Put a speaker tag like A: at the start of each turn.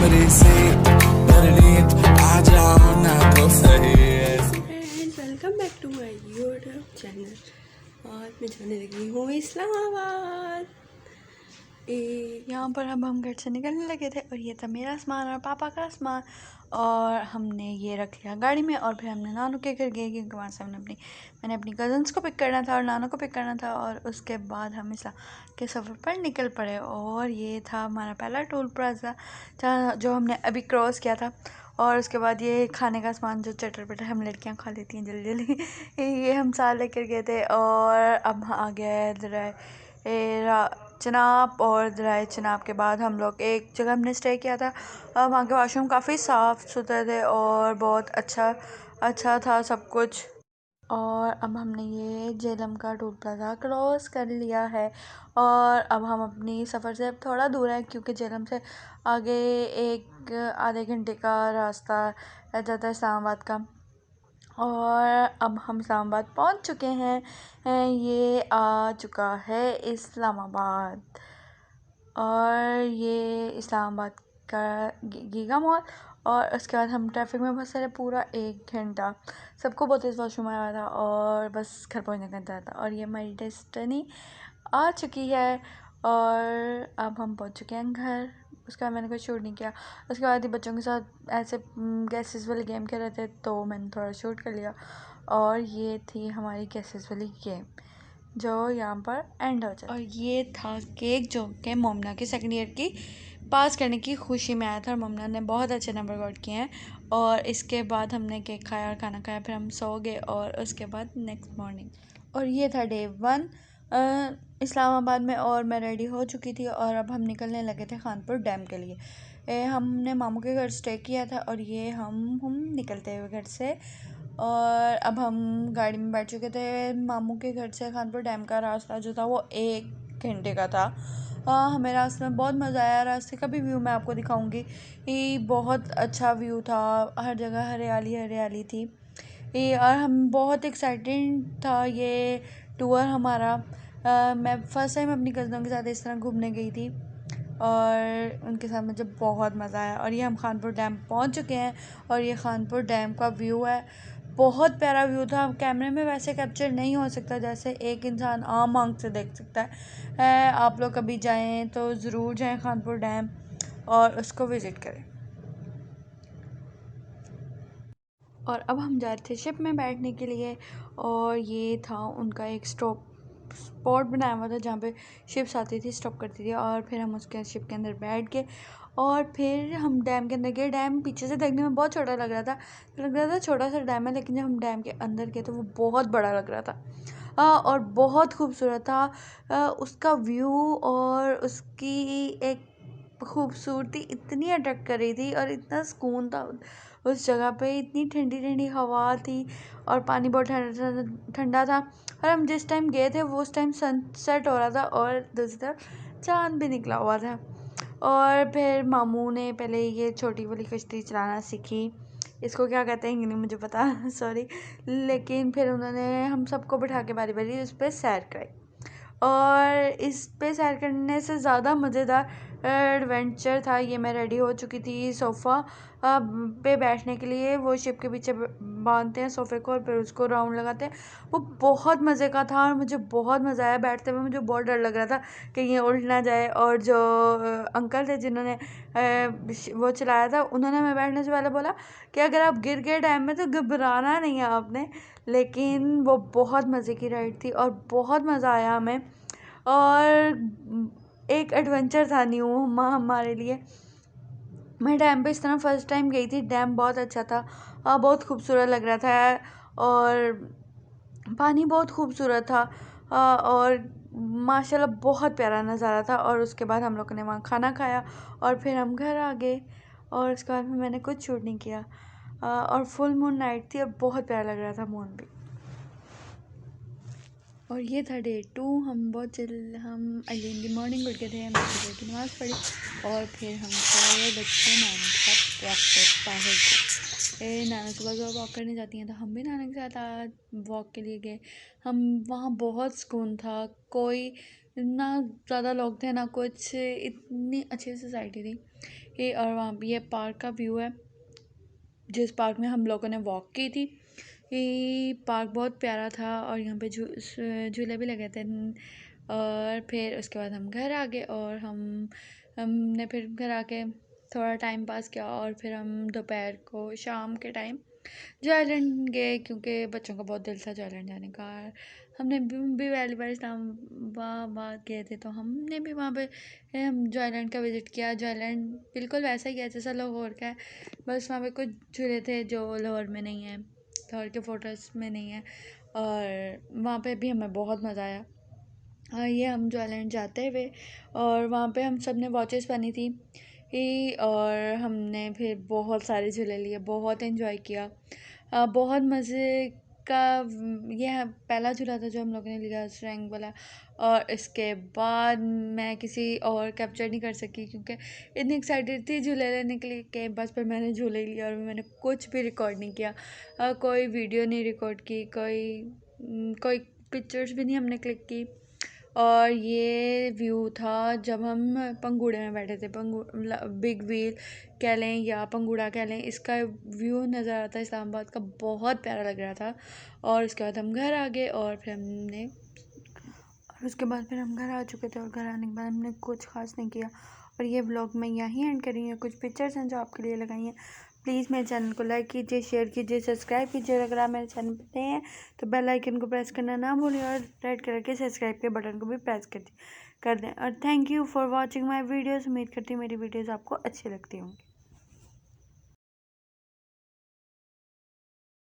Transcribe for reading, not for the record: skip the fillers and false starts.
A: कमरे से परनीत आ जाओ ना तो सही ऐसे।
B: And welcome back to my YouTube channel. और मैं जाने लगी हूँ इस्लामाबाद।
C: यहाँ पर अब हम घर से निकलने लगे थे और ये था मेरा सामान और पापा का सामान, और हमने ये रख लिया गाड़ी में। और फिर हमने नानू के घर गए क्योंकि वहाँ से मैंने अपनी कज़न्स को पिक करना था और नानू को पिक करना था। और उसके बाद हम इस्लाम के सफ़र पर निकल पड़े। और ये था हमारा पहला टोल प्लाज़ा जो हमने अभी क्रॉस किया था। और उसके बाद ये खाने का सामान जो चटर पटर हम लड़कियां खा लेती हैं जल्दी जल्दी ये हम साथ लेकर गए थे। और अब आ गया चिनाब, और दराए चिनाब के बाद हम लोग एक जगह हमने स्टे किया था। वहाँ के वाशरूम काफ़ी साफ़ सुथरे थे और बहुत अच्छा था सब कुछ। और अब हमने ये झेलम का टोल प्लाज़ा क्रॉस कर लिया है और अब हम अपनी सफ़र से अब थोड़ा दूर है क्योंकि झेलम से आगे एक आधे घंटे का रास्ता रह जाता है इस्लामाबाद का। और अब हम इस्लामाबाद पहुंच चुके हैं। ये आ चुका है इस्लामाबाद, और ये इस्लामाबाद का गीगा मॉल। और उसके बाद हम ट्रैफिक में फंसे रहे पूरा 1 घंटा। सबको बहुत तेज़ वॉशरूम आया था और बस घर पहुंचने का इंतज़ार था। और ये हमारी डेस्टिनी आ चुकी है और अब हम पहुंच चुके हैं घर। उसके बाद मैंने कोई शूट नहीं किया। उसके बाद ही बच्चों के साथ ऐसे गैसेस वाले गेम खेल रहे थे तो मैंने थोड़ा शूट कर लिया। और ये थी हमारी गैसेस वाली गेम जो यहाँ पर एंड हो जाती। और ये था केक जो कि मोमना की सेकंड ईयर की पास करने की खुशी में आया था और मोमना ने बहुत अच्छे नंबर गॉट किए हैं। और इसके बाद हमने केक खाया और खाना खाया, फिर हम सो गए और उसके बाद नेक्स्ट मॉर्निंग। और ये था डे 1 इस्लामाबाद में, और मैं रेडी हो चुकी थी और अब हम निकलने लगे थे खानपुर डैम के लिए। हमने मामू के घर स्टे किया था और ये हम निकलते हुए घर से। और अब हम गाड़ी में बैठ चुके थे। मामू के घर से खानपुर डैम का रास्ता जो था वो 1 घंटे का था। हमें रास्ते में बहुत मज़ा आया। रास्ते का भी व्यू मैं आपको दिखाऊंगी। ये बहुत अच्छा व्यू था, हर जगह हरियाली हरियाली थी। और हम बहुत एक्साइटेड था ये टूर हमारा। मैं फ़र्स्ट टाइम अपनी कज़नों के साथ इस तरह घूमने गई थी और उनके साथ मुझे बहुत मज़ा आया। और ये हम खानपुर डैम पहुंच चुके हैं और ये खानपुर डैम का व्यू है। बहुत प्यारा व्यू था, कैमरे में वैसे कैप्चर नहीं हो सकता जैसे एक इंसान आम आंख से देख सकता है। आप लोग कभी जाएं तो ज़रूर जाएं खानपुर डैम और उसको विज़िट करें। और अब हम जा रहे थे शिप में बैठने के लिए, और ये था उनका एक स्पॉट बनाया हुआ था जहाँ पे शिप्स आती थी, स्टॉप करती थी, और फिर हम उसके शिप के अंदर बैठ गए और फिर हम डैम के अंदर गए। डैम पीछे से देखने में बहुत छोटा लग रहा था छोटा सा डैम है, लेकिन जब हम डैम के अंदर गए तो वो बहुत बड़ा लग रहा था। और बहुत खूबसूरत था। उसका व्यू और उसकी एक खूबसूरती इतनी अट्रैक्ट कर रही थी और इतना सुकून था उस जगह पे। इतनी ठंडी ठंडी हवा थी और पानी बहुत ठंडा ठंडा था। और हम जिस टाइम गए थे वो उस टाइम सनसेट हो रहा था और दूसरी तरफ चांद भी निकला हुआ था। और फिर मामू ने पहले ये छोटी वाली कश्ती चलाना सीखी, इसको क्या कहते हैं नहीं मुझे पता सॉरी। लेकिन फिर उन्होंने हम सबको बिठा के बारी बारी उस पर सैर कराई। और इस पे सैर करने से ज़्यादा मज़ेदार एडवेंचर था ये। मैं रेडी हो चुकी थी सोफ़ा पे बैठने के लिए। वो शिप के पीछे बांधते हैं सोफ़े को और फिर उसको राउंड लगाते हैं। वो बहुत मज़े का था और मुझे बहुत मज़ा आया बैठते हुए। मुझे बहुत डर लग रहा था कि ये उल्ट ना जाए। और जो अंकल थे जिन्होंने वो चलाया था उन्होंने हमें बैठने से पहले बोला कि अगर आप गिर गए डैम में तो घबराना नहीं है आपने। लेकिन वो बहुत मज़े की राइड थी और बहुत मज़ा आया हमें। और एक एडवेंचर था न्यू हमारे लिए। मैं डैम पे इस तरह फर्स्ट टाइम गई थी। डैम बहुत अच्छा था, बहुत खूबसूरत लग रहा था और पानी बहुत खूबसूरत था। और माशाल्लाह बहुत प्यारा नज़ारा था। और उसके बाद हम लोगों ने वहाँ खाना खाया और फिर हम घर आ गए। और उसके बाद मैंने कुछ शूट नहीं किया। और फुल मून नाइट थी और बहुत प्यारा लग रहा था मून भी। और ये था डे 2। हम अर्ली इन द मॉर्निंग उठ गए थे, हमने सुबह की नमाज़ पढ़ी और फिर हम सारे बच्चे नाना के साथ वॉक पर बाहर गए। नाना सुबह सुबह वॉक करने जाती हैं तो हम भी नाना के साथ आज वॉक के लिए गए। हम वहाँ बहुत सुकून था, कोई ना ज़्यादा लोग थे ना कुछ, इतनी अच्छी सोसाइटी थी। ये और वहाँ पे ये पार्क का व्यू है, जिस पार्क में हम लोगों ने वॉक की थी। ये पार्क बहुत प्यारा था और यहाँ पे झूले भी लगे थे। और फिर उसके बाद हम घर आ गए और हमने फिर घर आके थोड़ा टाइम पास किया और फिर हम दोपहर को शाम के टाइम जॉयलैंड गए, क्योंकि बच्चों का बहुत दिल था जॉयलैंड जाने का। हमने भी पहली बार इस्लामाबाद गए थे, तो हमने भी वहाँ पे हम जॉयलैंड का विज़िट किया। जॉयलैंड बिल्कुल वैसा ही है जैसा लाहौर का है, बस वहाँ पे कुछ झूले थे जो लाहौर में नहीं है, लाहौर के फोटोज़ में नहीं है। और वहाँ पे भी हमें बहुत मज़ा आया। ये हम जॉयलैंड जाते हुए और वहाँ पे हम सब ने वॉचेस पहनी थी और हमने फिर बहुत सारे झूले लिए, बहुत एंजॉय किया। बहुत मज़े का ये पहला झूला था जो हम लोगों ने लिया, रैंक वाला। और इसके बाद मैं किसी और कैप्चर नहीं कर सकी क्योंकि इतनी एक्साइटेड थी झूले लेने के लिए कि बस पर मैंने झूले लिया और मैंने कुछ भी रिकॉर्ड नहीं किया। कोई वीडियो नहीं रिकॉर्ड की, कोई पिक्चर्स भी नहीं हमने क्लिक की। और ये व्यू था जब हम पंगूड़े में बैठे थे, बिग व्हील कह लें या पंगूड़ा कह लें, इसका व्यू नज़र आता है इस्लामाबाद का, बहुत प्यारा लग रहा था। और उसके बाद हम घर आ गए और फिर हम घर आ चुके थे और घर आने के बाद हमने कुछ खास नहीं किया। और ये व्लॉग मैं यहीं एंड करी हूँ। कुछ पिक्चर्स हैं जो आपके लिए लगाई हैं। प्लीज़ मेरे चैनल को लाइक कीजिए, शेयर कीजिए, सब्सक्राइब कीजिए। अगर आप मेरे चैनल पर नए हैं तो बेल आइकन को प्रेस करना ना भूलें और रेड कलर के सब्सक्राइब के बटन को भी प्रेस कर दें। और thank you for watching my videos. उम्मीद करती हूँ मेरी वीडियोज़ आपको अच्छी लगती होंगी।